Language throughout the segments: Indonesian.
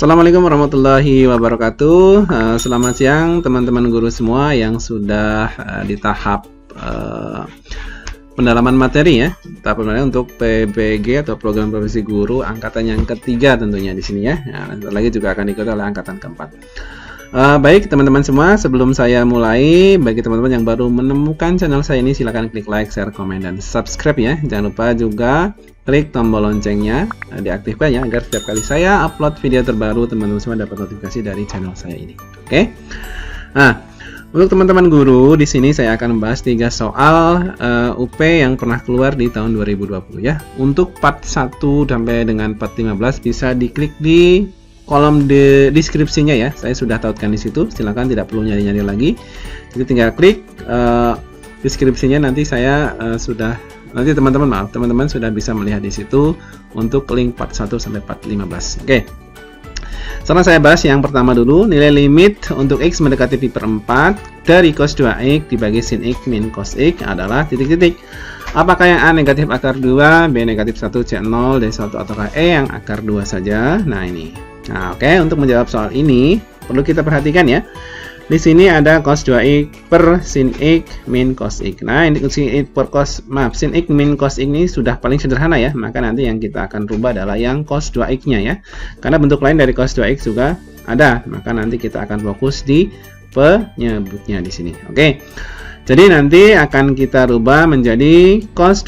Assalamualaikum warahmatallahi wabarakatuh. Selamat siang teman-teman guru semua yang sudah di tahap pendalaman materi ya. Tahap pendalaman untuk PBG atau program profesi guru angkatan yang ketiga tentunya di sini ya. Nah, lagi juga akan diikuti oleh angkatan keempat. Baik teman-teman semua, sebelum saya mulai, bagi teman-teman yang baru menemukan channel saya ini, silahkan klik like, share, komen, dan subscribe ya. Jangan lupa juga klik tombol loncengnya, diaktifkan ya, agar setiap kali saya upload video terbaru, teman-teman semua dapat notifikasi dari channel saya ini. Oke? Nah, untuk teman-teman guru, di sini saya akan membahas 3 soal UP yang pernah keluar di tahun 2020 ya. Untuk part 1 sampai dengan part 15 bisa diklik di kolom deskripsinya ya, saya sudah tautkan di situ. Silakan, tidak perlu nyari-nyari lagi. Jadi tinggal klik deskripsinya, nanti saya teman-teman sudah bisa melihat di situ untuk link part 1 sampai part 15. Oke. Sekarang saya bahas yang pertama dulu, nilai limit untuk X mendekati pi per 4 dari cos 2X dibagi sin X min cos X adalah titik-titik. Apakah yang A negatif akar 2, B negatif 1, C 0, D 1, ataukah E yang akar 2 saja? Nah ini. Nah, oke, untuk menjawab soal ini perlu kita perhatikan ya. Di sini ada cos 2x per sin x min cos x. Nah, ini sin x min cos x ini sudah paling sederhana ya. Maka nanti yang kita akan rubah adalah yang cos 2x-nya ya. Karena bentuk lain dari cos 2x juga ada. Maka nanti kita akan fokus di penyebutnya di sini. Oke. Jadi nanti akan kita rubah menjadi cos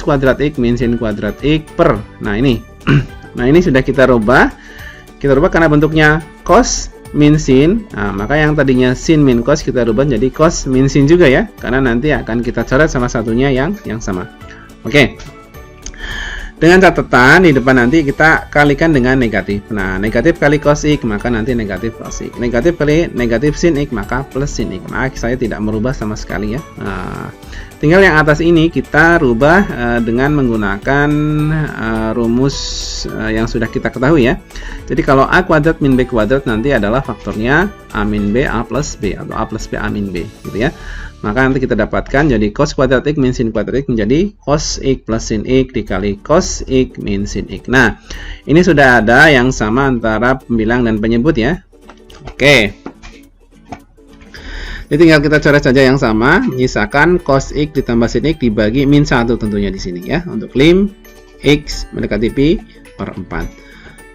kuadrat x min sin kuadrat x per. Nah, ini. Nah, ini sudah kita rubah. Kita rubah karena bentuknya cos min sin. Nah, maka yang tadinya sin min cos kita rubah jadi cos min sin juga ya. Karena nanti akan kita coret salah satunya yang sama. Oke. Dengan catatan di depan nanti kita kalikan dengan negatif. Nah, negatif kali cos x maka nanti negatif cos x. Negatif kali negatif sin x maka plus sin x. Maka saya tidak merubah sama sekali ya. Nah, tinggal yang atas ini kita rubah dengan menggunakan rumus yang sudah kita ketahui ya. Jadi kalau A kuadrat min B kuadrat nanti adalah faktornya A min B A plus B atau A plus B A min B gitu ya. Maka nanti kita dapatkan jadi cos kuadrat X min sin kuadrat X menjadi cos X plus sin X dikali cos X min sin X. Nah, ini sudah ada yang sama antara pembilang dan penyebut ya. Oke. Jadi tinggal kita coret saja yang sama, menyisakan cos X ditambah sin X dibagi min 1 tentunya di sini ya, untuk lim X mendekati pi per 4.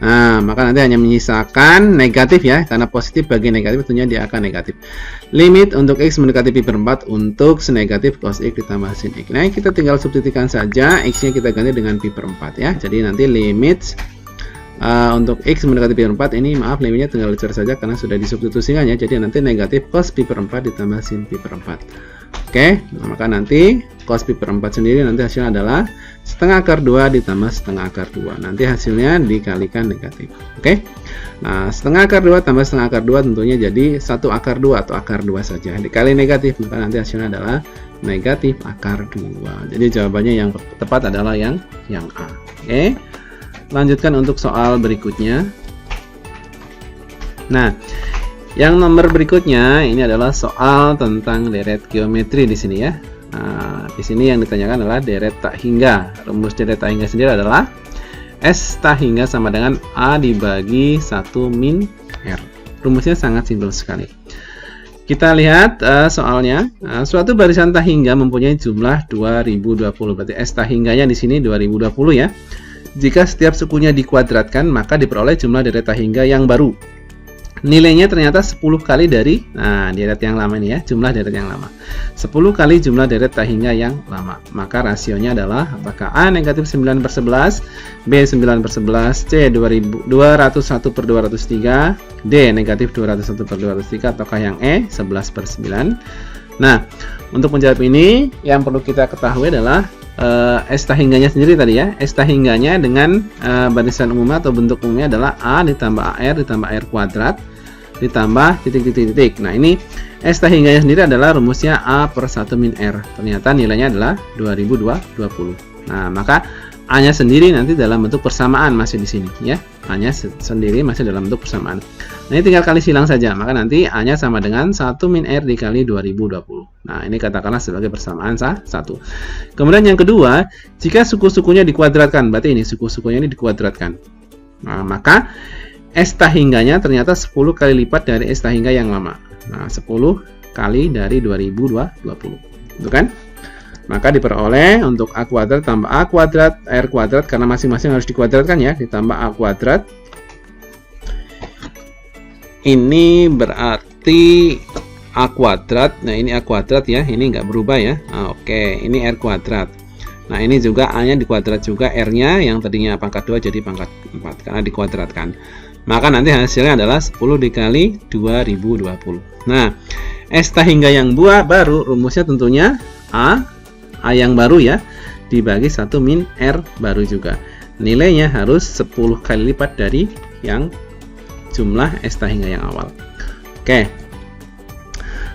Nah, maka nanti hanya menyisakan negatif ya, karena positif bagi negatif tentunya dia akan negatif. Limit untuk X mendekati pi per 4 untuk senegatif cos X ditambah sin X. Nah, kita tinggal substitusikan saja, X-nya kita ganti dengan pi per 4 ya. Jadi nanti limit untuk X mendekati pi per 4 ini, maaf, limitnya tinggal dicoret saja karena sudah disubstitusikan ya. Jadi nanti negatif cos pi per 4 ditambah sin pi per 4. Oke, nah, maka nanti cos pi per 4 sendiri nanti hasilnya adalah setengah akar 2 ditambah setengah akar 2. Nanti hasilnya dikalikan negatif. Oke. Nah, setengah akar 2 tambah setengah akar 2 tentunya jadi 1 akar 2 atau akar 2 saja. Dikali negatif, maka nanti hasilnya adalah negatif akar 2. Jadi jawabannya yang tepat adalah yang A. Oke. Lanjutkan untuk soal berikutnya. Nah, yang nomor berikutnya ini adalah soal tentang deret geometri di sini ya. Nah, di sini yang ditanyakan adalah deret tak hingga. Rumus deret tak hingga sendiri adalah S tak hingga sama dengan A dibagi 1 min R. Rumusnya sangat simpel sekali. Kita lihat soalnya. Suatu barisan tak hingga mempunyai jumlah 2020. Berarti S tak hingganya di sini 2020 ya. Jika setiap sukunya dikuadratkan, maka diperoleh jumlah deret tak hingga yang baru. Nilainya ternyata 10 kali dari deret yang lama ini ya, jumlah deret yang lama. 10 kali jumlah deret tak hingga yang lama. Maka rasionya adalah apakah A negatif 9 per 11, B 9 per 11, C 201 per 203, D negatif 201 per 203, ataukah yang E 11 per 9. Nah, untuk menjawab ini yang perlu kita ketahui adalah S tak hingganya sendiri tadi ya. S tak hingganya dengan barisan umumnya atau bentuk umumnya adalah A ditambah AR ditambah R kuadrat ditambah titik-titik-titik. Nah, ini S tak hingganya sendiri adalah rumusnya A per 1 min R. Ternyata nilainya adalah 2020. Nah, maka A-nya sendiri nanti dalam bentuk persamaan masih di sini ya. A-nya sendiri masih dalam bentuk persamaan. Nah, ini tinggal kali silang saja. Maka nanti A-nya sama dengan 1 min R dikali 2020. Nah, ini katakanlah sebagai persamaan 1. Kemudian yang kedua, jika suku-sukunya dikuadratkan, berarti ini suku-sukunya ini dikuadratkan. Nah, maka S tahingganya ternyata 10 kali lipat dari S tahingga yang lama. Nah, 10 kali dari 2020. Itu kan? Maka diperoleh untuk A kuadrat tambah A kuadrat, R kuadrat, karena masing-masing harus dikuadratkan ya, ditambah A kuadrat. Ini berarti A kuadrat. Nah, ini A kuadrat ya, ini nggak berubah ya. Nah, oke, ini R kuadrat. Nah, ini juga A-nya dikuadrat juga, R-nya yang tadinya pangkat 2 jadi pangkat 4 karena dikuadratkan. Maka nanti hasilnya adalah 10 dikali 2020. Nah, S tahingga yang baru, rumusnya tentunya A yang baru ya, dibagi 1 min R baru juga. Nilainya harus 10 kali lipat dari yang jumlah S tahingga yang awal. Oke.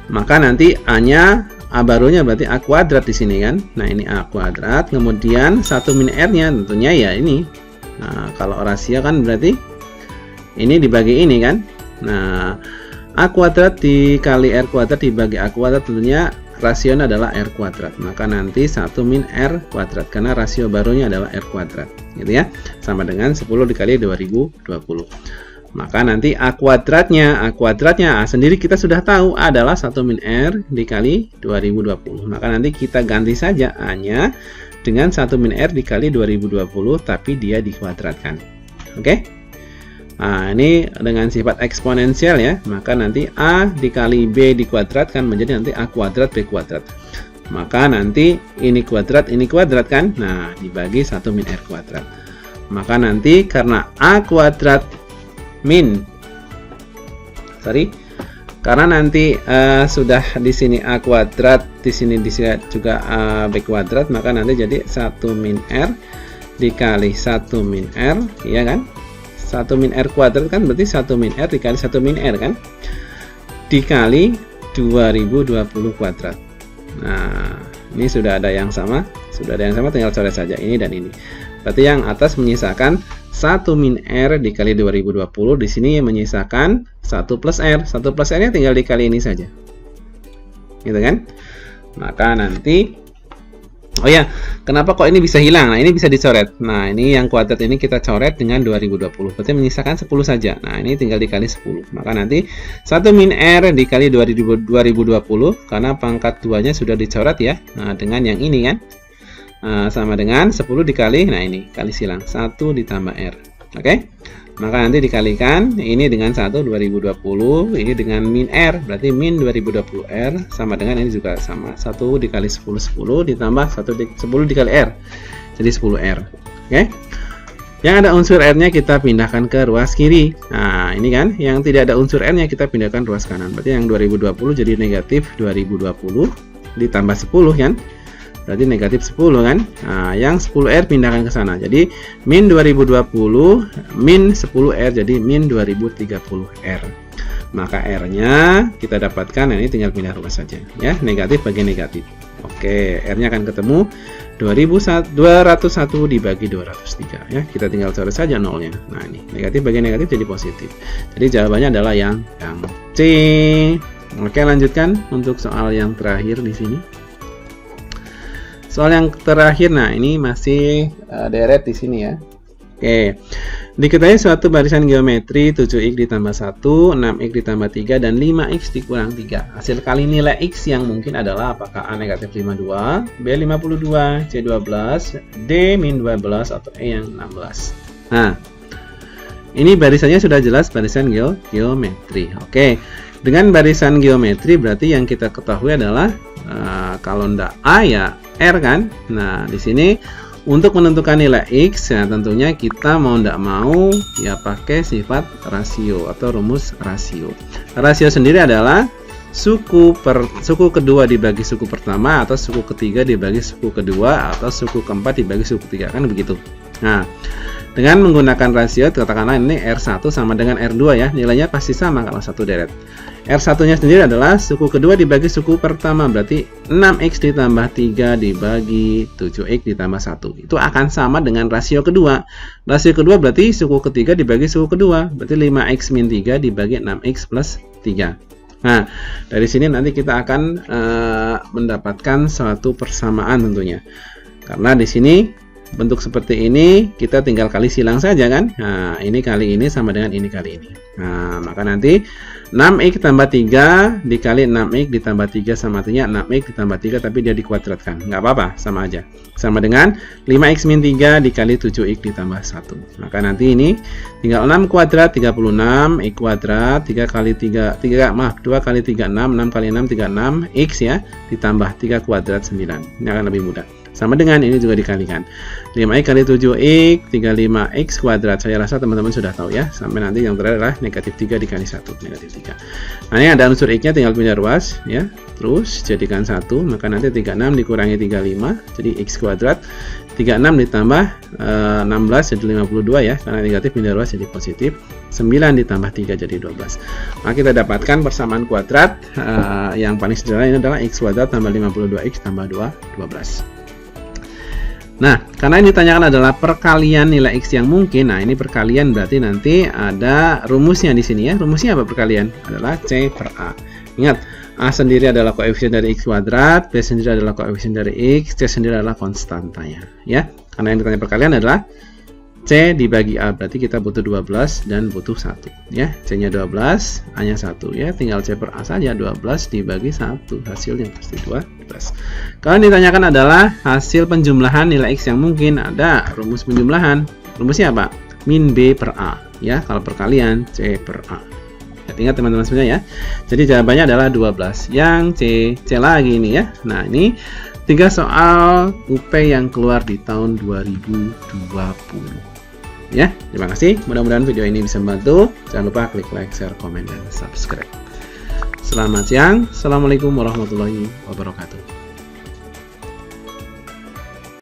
Maka nanti A-nya, A barunya berarti A kuadrat di sini kan. Nah, ini A kuadrat, kemudian 1 min R-nya tentunya ya ini. Nah, kalau rasio kan berarti ini dibagi ini kan. Nah, A kuadrat dikali R kuadrat dibagi A kuadrat, tentunya rasionya adalah R kuadrat. Maka nanti 1 min R kuadrat, karena rasio barunya adalah R kuadrat, gitu ya. Sama dengan 10 dikali 2020. Maka nanti A kuadratnya A sendiri kita sudah tahu adalah 1 min R dikali 2020. Maka nanti kita ganti saja A-nya dengan 1 min R dikali 2020, tapi dia dikuadratkan. Oke? Nah, ini dengan sifat eksponensial ya, maka nanti A dikali B dikuadratkan menjadi nanti A kuadrat B kuadrat. Maka nanti ini kuadrat kan, nah dibagi 1 min R kuadrat. Maka nanti karena A kuadrat karena nanti sudah di sini A kuadrat, di sini juga B kuadrat, maka nanti jadi 1 min R dikali 1 min R, ya kan? 1 min R kuadrat kan berarti 1 min R dikali 1 min R kan, dikali 2020 kuadrat. Nah, ini sudah ada yang sama, tinggal coret saja ini dan ini. Berarti yang atas menyisakan 1 min R dikali 2020, di sini menyisakan 1 plus R. 1 plus R nya tinggal dikali ini saja, gitu kan. Maka nanti, oh ya, kenapa kok ini bisa hilang? Nah, ini bisa dicoret. Nah, ini yang kuadrat ini kita coret dengan 2020. Berarti menyisakan 10 saja. Nah, ini tinggal dikali 10. Maka nanti 1 min R dikali 2020, karena pangkat 2-nya sudah dicoret ya. Nah, dengan yang ini kan. Sama dengan 10 dikali, nah ini, kali silang. 1 ditambah R. Oke? Maka nanti dikalikan, ini dengan 1, 2020. Ini dengan min R. Berarti min 2020 R. Sama dengan ini juga sama. 1 dikali 10, 10 ditambah 10 dikali R. Jadi 10 R. Oke? Yang ada unsur R-nya kita pindahkan ke ruas kiri. Nah, ini kan, yang tidak ada unsur R-nya kita pindahkan ruas kanan. Berarti yang 2020 jadi negatif 2020 ditambah 10 kan? Berarti negatif 10 kan. Nah, yang 10R pindahkan ke sana. Jadi min 2020 min 10R jadi min 2030R. Maka R-nya kita dapatkan, nah ini tinggal pindah ruas saja ya, negatif bagi negatif. Oke, R-nya akan ketemu 201 dibagi 203 ya. Kita tinggal coret saja nolnya. Nah, ini negatif bagi negatif jadi positif. Jadi jawabannya adalah yang C. Oke, lanjutkan untuk soal yang terakhir di sini. Soal yang terakhir, nah ini masih deret di sini ya. Oke, diketahui suatu barisan geometri 7x ditambah 1, 6x ditambah 3, dan 5x dikurang 3. Hasil kali nilai x yang mungkin adalah apakah A negatif 52, B 52, C 12, D min 12, atau E yang 16. Nah, ini barisannya sudah jelas barisan geometri. Oke, dengan barisan geometri berarti yang kita ketahui adalah kalau ndak A ya R kan. Nah, di sini untuk menentukan nilai X ya tentunya kita mau ndak mau ya pakai sifat rasio atau rumus rasio. Rasio sendiri adalah suku kedua dibagi suku pertama, atau suku ketiga dibagi suku kedua, atau suku keempat dibagi suku ketiga, kan begitu. Nah, dengan menggunakan rasio, katakanlah ini R1 sama dengan R2 ya, nilainya pasti sama kalau satu deret. R1 nya sendiri adalah suku kedua dibagi suku pertama, berarti 6x ditambah 3 dibagi 7x ditambah 1. Itu akan sama dengan rasio kedua. Rasio kedua berarti suku ketiga dibagi suku kedua, berarti 5x min 3 dibagi 6x plus 3. Nah, dari sini nanti kita akan mendapatkan suatu persamaan tentunya. Karena di sini bentuk seperti ini, kita tinggal kali silang saja kan. Nah, ini kali ini sama dengan ini kali ini. Nah, maka nanti 6x tambah 3 dikali 6x ditambah 3 sama artinya 6x ditambah 3 tapi dia dikuadratkan. Nggak apa-apa, sama aja. Sama dengan 5x min 3 dikali 7x ditambah 1. Maka nanti ini tinggal 6 kuadrat 36, x kuadrat 2 kali 3 6, 6 kali 6 36, x ya, ditambah 3 kuadrat 9. Ini akan lebih mudah. Sama dengan ini juga dikalikan. 5x kali 7x, 35x kuadrat. Saya rasa teman-teman sudah tahu ya. Sampai nanti yang terakhir adalah negatif 3 dikali 1, negatif 3. Nah, ini ada unsur x-nya, tinggal pindah ruas ya. Terus jadikan 1, maka nanti 36 dikurangi 35, jadi x kuadrat. 36 ditambah 16 jadi 52 ya. Karena negatif pindah ruas jadi positif. 9 ditambah 3 jadi 12. Maka kita dapatkan persamaan kuadrat yang paling sederhana ini adalah x kuadrat tambah 52x tambah 2, 12. Nah, karena ini ditanyakan adalah perkalian nilai x yang mungkin. Nah, ini perkalian berarti nanti ada rumusnya di sini ya. Rumusnya apa perkalian? Adalah C per A. Ingat, A sendiri adalah koefisien dari x kuadrat, B sendiri adalah koefisien dari x, C sendiri adalah konstantanya ya. Karena yang ditanya perkalian adalah C dibagi A, berarti kita butuh 12 dan butuh 1 ya. C-nya 12, A-nya 1 ya. Tinggal C per A saja, 12 dibagi 1. Hasilnya pasti 12. Kalau yang ditanyakan adalah hasil penjumlahan nilai X yang mungkin, ada rumus penjumlahan. Rumusnya apa? Min B per A ya. Kalau perkalian C per A. Ingat teman-teman semuanya ya. Jadi jawabannya adalah 12. Yang C lagi ini ya. Nah, ini 3 soal UP yang keluar di tahun 2020. Ya, terima kasih. Mudah-mudahan video ini bisa membantu. Jangan lupa klik like, share, komen, dan subscribe. Selamat siang. Assalamualaikum warahmatullahi wabarakatuh.